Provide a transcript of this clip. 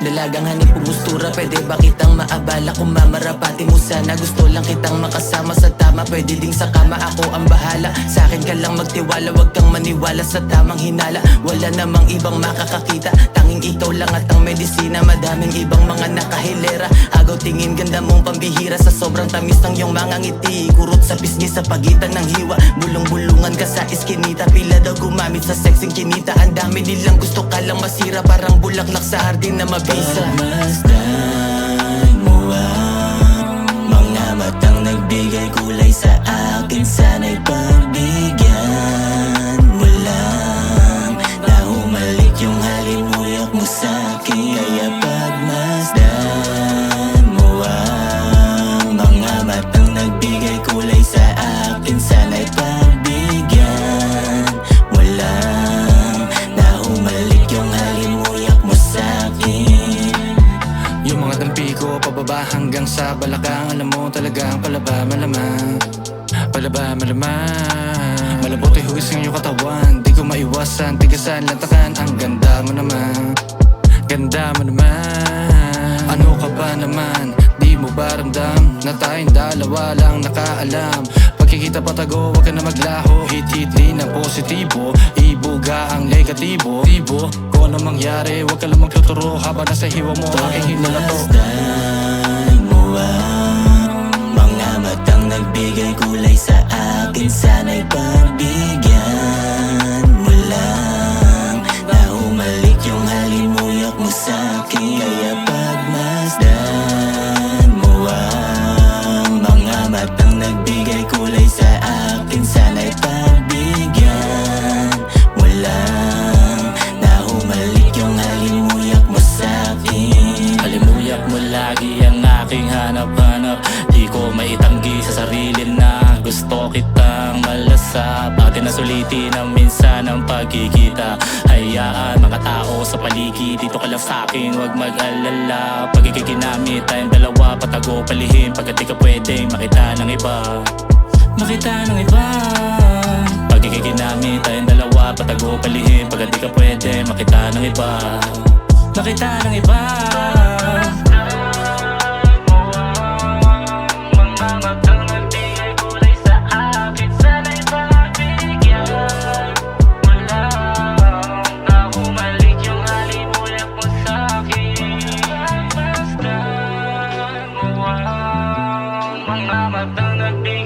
Dalagang hanip pumustura, pwede ba kitang maabala? Kung mamarapati mo sana, gusto lang kitang makasama sa tama. Pwede ding sa kama, ako ang bahala. Sa akin ka lang magtiwala, wag kang maniwala sa tamang hinala. Wala namang ibang makakakita, tanging ikaw lang at ang medisina. Madaming ibang mga nakahilera, agaw tingin ganda mong pambihira. Sa sobrang tamis ng iyong mga ngiti, kurot sa pisngi sa pagitan ng hiwa. Bulong-bulungan ka sa iskinita, pila daw gumamit sa sexing kinita. Ang dami nilang gusto ka lang masira, parang bulaklak sa hardin na mabisa. Pagmasdan mo ang mga matang nagbigay kulay sa akin, sana'y pagbigyan mo lang na humalik yung halimuyak mo sa'kin. Kaya pagmasdan mo ang mga matang nagbigay kulay sa akin, sana'y pagbigyan mo lang na humalik yung halimuyak mo sa'kin. Yung mga dampi ko pababa hanggang sa balakang, alam mo talagang palaba malaman, palaba malaman. Malambot ay huwis ng iyong katawan, di ko maiwasan, tigasan, lantakan. Ang ganda mo naman, ganda mo naman. Ano ka ba naman, di mo ba ramdam na tayong dalawa lang nakaalam? Pagkikita patago, wag ka na maglaho, hit-hit din ang positibo, ibuga ang negatibo. Kung ano mangyari, wag ka lang magtuturo habang nasa hiwa mo aking hinalato. Pagmasdan mo ang mga matang nagbigay kulay sa akin, sana'y pagbigyan mo lang na humalik yung halimuyak mo sa'kin. Kaya pagmasdan mo ang mga matang nagbigay kulay sa akin, sana'y pagbigyan mo lang na humalik yung halimuyak mo sa'kin. Halimuyak mo lagi ang aking hanap-hanap, di ko maitanggi sa sarili na gusto kitang malasap. Atin na sulitin ang minsan ang pagkikita, hayaan mga tao sa paligid, dito ka lang sa'kin, wag mag-alala. Pag ikikinamit tayong dalawa, patago palihim, pagkat di ka pwedeng makita ng iba, makita ng iba. Pag ikikinamit tayong dalawa, patago palihim, pagkat di ka pwedeng makita ng iba, makita ng iba. Mga matang nagbigay